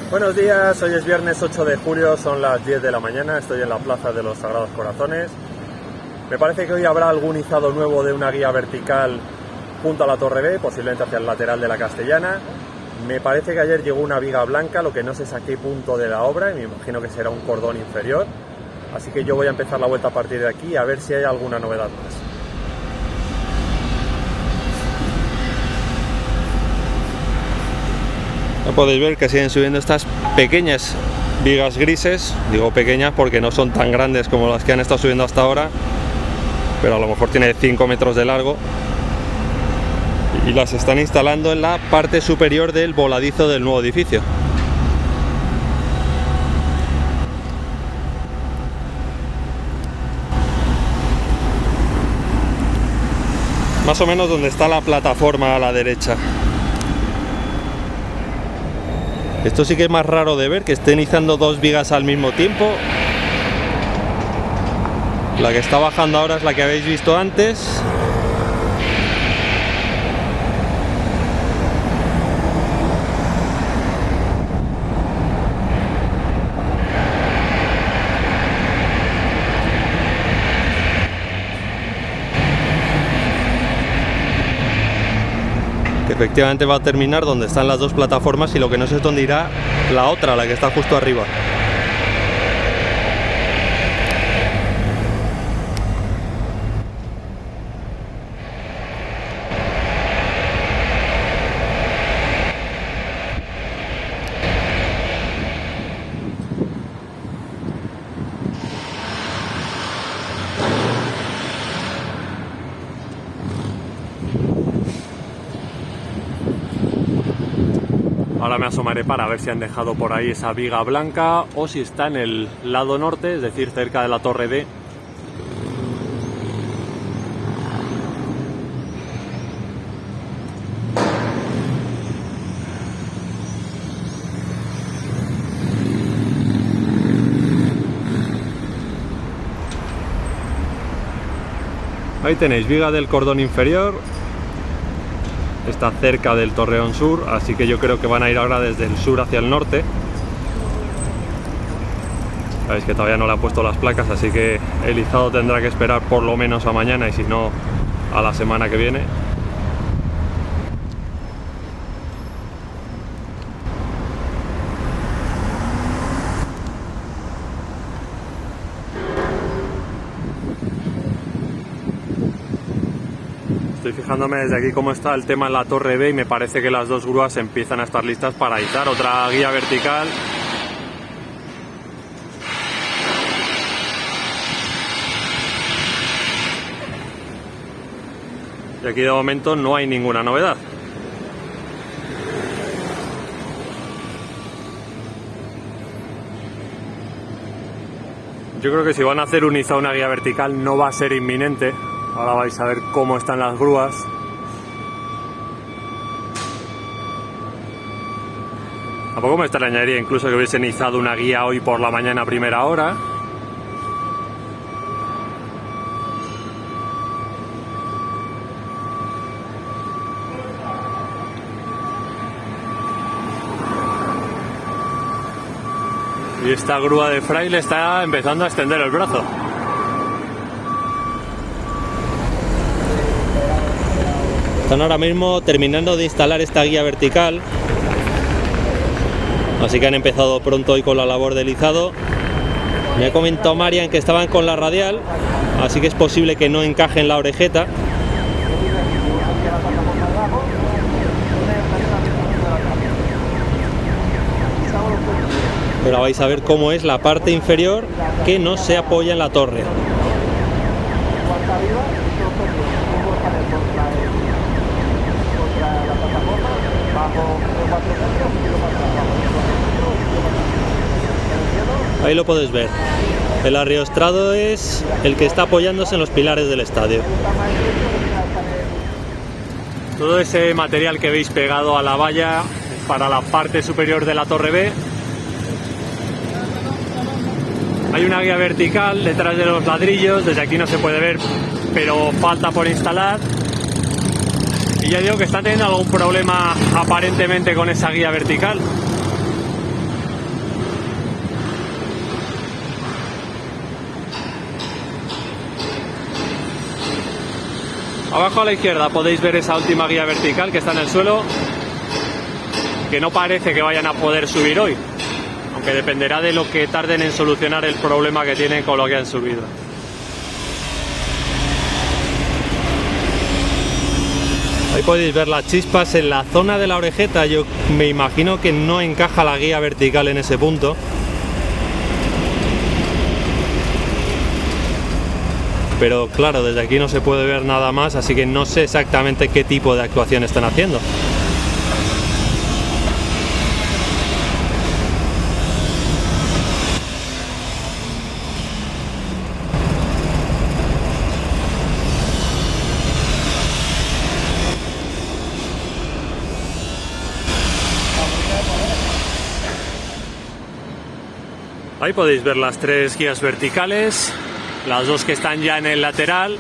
Buenos días, hoy es viernes 8 de julio, son las 10 de la mañana, estoy en la Plaza de los Sagrados Corazones. Me parece que hoy habrá algún izado nuevo de una guía vertical junto a la Torre B, posiblemente hacia el lateral de la Castellana. Me parece que ayer llegó una viga blanca, lo que no sé es a qué punto de la obra, y me imagino que será un cordón inferior. Así que yo voy a empezar la vuelta a partir de aquí a ver si hay alguna novedad más. Podéis ver que siguen subiendo estas pequeñas vigas grises, digo pequeñas porque no son tan grandes como las que han estado subiendo hasta ahora, pero a lo mejor tiene 5 metros de largo, y las están instalando en la parte superior del voladizo del nuevo edificio. Más o menos donde está la plataforma a la derecha. Esto sí que es más raro de ver, que estén izando dos vigas al mismo tiempo. La que está bajando ahora es la que habéis visto antes. Efectivamente va a terminar donde están las dos plataformas, y lo que no sé es dónde irá la otra, la que está justo arriba. Ahora me asomaré para ver si han dejado por ahí esa viga blanca o si está en el lado norte, es decir, cerca de la Torre D. Ahí tenéis, viga del cordón inferior. Está cerca del Torreón Sur, así que yo creo que van a ir ahora desde el sur hacia el norte. Sabéis que todavía no le han puesto las placas, así que el izado tendrá que esperar por lo menos a mañana, y si no, a la semana que viene. Estoy fijándome desde aquí cómo está el tema en la Torre B, y me parece que las dos grúas empiezan a estar listas para izar otra guía vertical. Y aquí de momento no hay ninguna novedad. Yo creo que si van a hacer un izado, una guía vertical, no va a ser inminente. Ahora vais a ver cómo están las grúas. Tampoco me extrañaría incluso que hubiesen izado una guía hoy por la mañana a primera hora. Y esta grúa de Fraile está empezando a extender el brazo. Están ahora mismo terminando de instalar esta guía vertical, así que han empezado pronto hoy con la labor del izado. Me ha comentado Marian que estaban con la radial, así que es posible que no encajen la orejeta. Pero vais a ver cómo es la parte inferior que no se apoya en la torre. Ahí lo podéis ver. El arriostrado es el que está apoyándose en los pilares del estadio. Todo ese material que veis pegado a la valla es para la parte superior de la Torre B. Hay una guía vertical detrás de los ladrillos, desde aquí no se puede ver, pero falta por instalar. Y ya digo que están teniendo algún problema aparentemente con esa guía vertical. Abajo a la izquierda podéis ver esa última guía vertical que está en el suelo, que no parece que vayan a poder subir hoy, aunque dependerá de lo que tarden en solucionar el problema que tienen con lo que han subido. Ahí podéis ver las chispas en la zona de la orejeta. Yo me imagino que no encaja la guía vertical en ese punto. Pero claro, desde aquí no se puede ver nada más, así que no sé exactamente qué tipo de actuación están haciendo. Ahí podéis ver las 3 guías verticales, las 2 que están ya en el lateral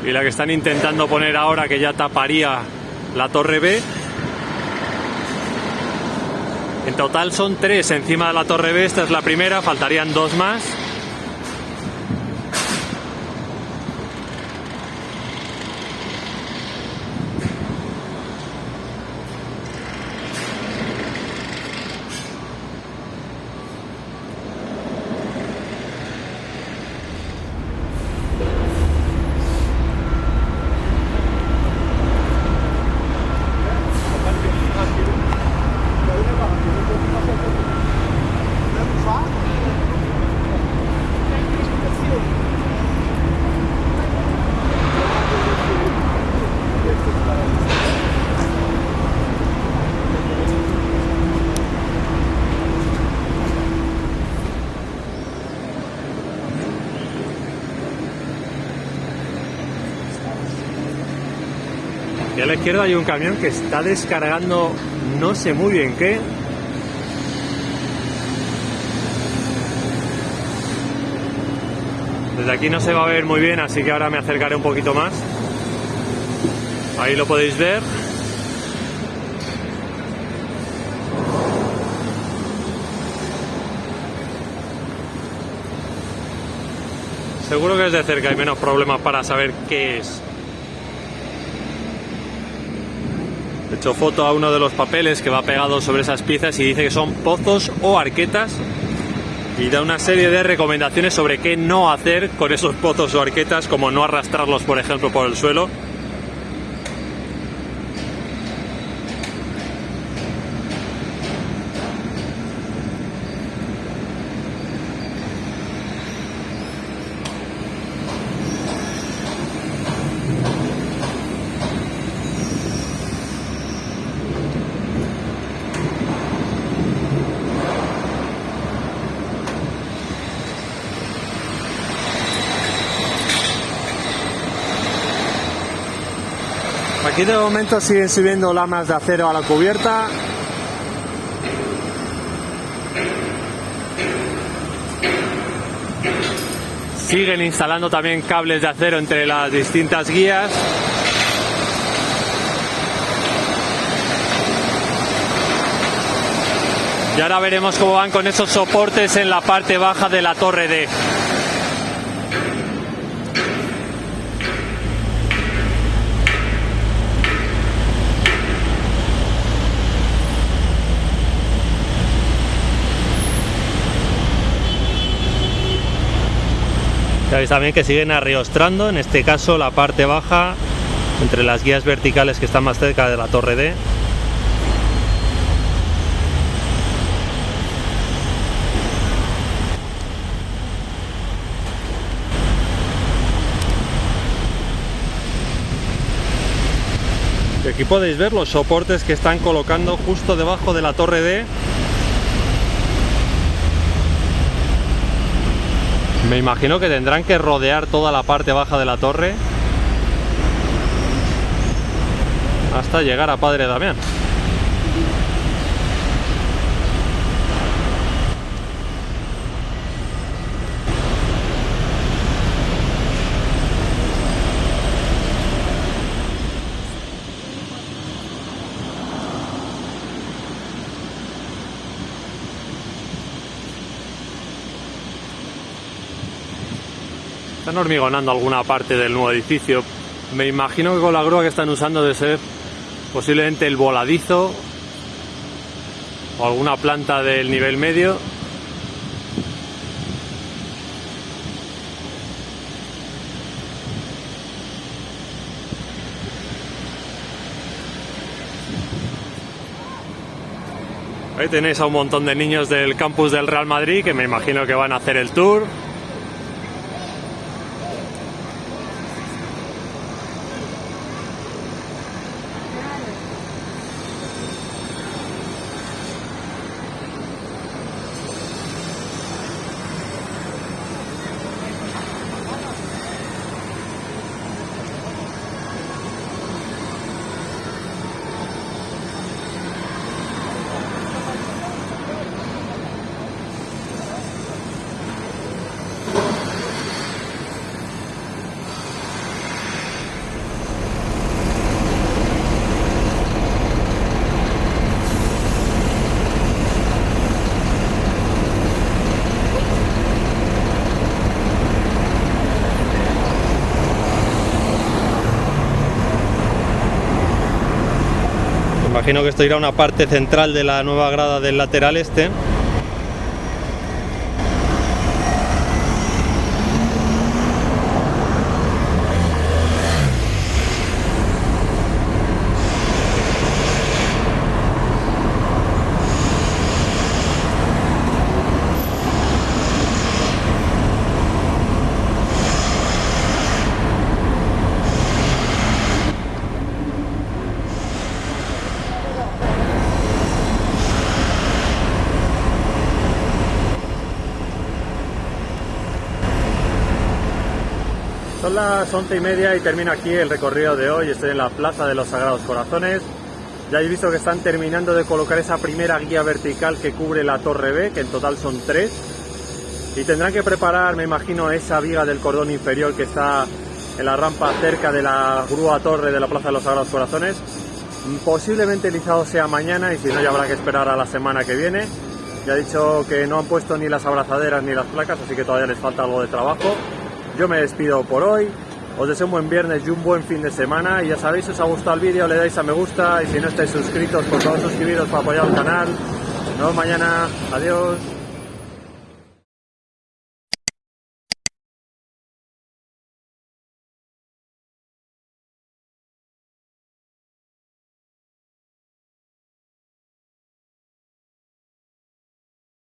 y la que están intentando poner ahora, que ya taparía la torre B. En total son 3 encima de la torre B, esta es la primera, faltarían 2 más. Y a la izquierda hay un camión que está descargando no sé muy bien qué. Desde aquí no se va a ver muy bien, así que ahora me acercaré un poquito más. Ahí lo podéis ver. Seguro que desde cerca hay menos problemas para saber qué es. He hecho foto a uno de los papeles que va pegado sobre esas piezas y dice que son pozos o arquetas, y da una serie de recomendaciones sobre qué no hacer con esos pozos o arquetas, como no arrastrarlos, por ejemplo, por el suelo. Aquí de momento siguen subiendo lamas de acero a la cubierta. Siguen instalando también cables de acero entre las distintas guías. Y ahora veremos cómo van con esos soportes en la parte baja de la torre D. Ya veis también que siguen arriostrando, en este caso la parte baja, entre las guías verticales que están más cerca de la torre D. Y aquí podéis ver los soportes que están colocando justo debajo de la torre D. Me imagino que tendrán que rodear toda la parte baja de la torre hasta llegar a Padre Damián. Están hormigonando alguna parte del nuevo edificio Me imagino que con la grúa que están usando debe ser posiblemente el voladizo o alguna planta del nivel medio. Ahí tenéis a un montón de niños del campus del Real Madrid que me imagino que van a hacer el tour. Imagino que esto irá a una parte central de la nueva grada del lateral este. Son las 11:30 y termina aquí el recorrido de hoy. Estoy en la Plaza de los Sagrados Corazones. Ya habéis visto que están terminando de colocar esa primera guía vertical que cubre la Torre B, que en total son 3. Y tendrán que preparar, me imagino, esa viga del cordón inferior que está en la rampa cerca de la grúa torre de la Plaza de los Sagrados Corazones. Posiblemente el izado sea mañana y si no ya habrá que esperar a la semana que viene. Ya he dicho que no han puesto ni las abrazaderas ni las placas, así que todavía les falta algo de trabajo. Yo me despido por hoy, os deseo un buen viernes y un buen fin de semana y ya sabéis, si os ha gustado el vídeo le dais a me gusta y si no estáis suscritos, por favor suscribiros para apoyar al canal. Nos vemos mañana, adiós.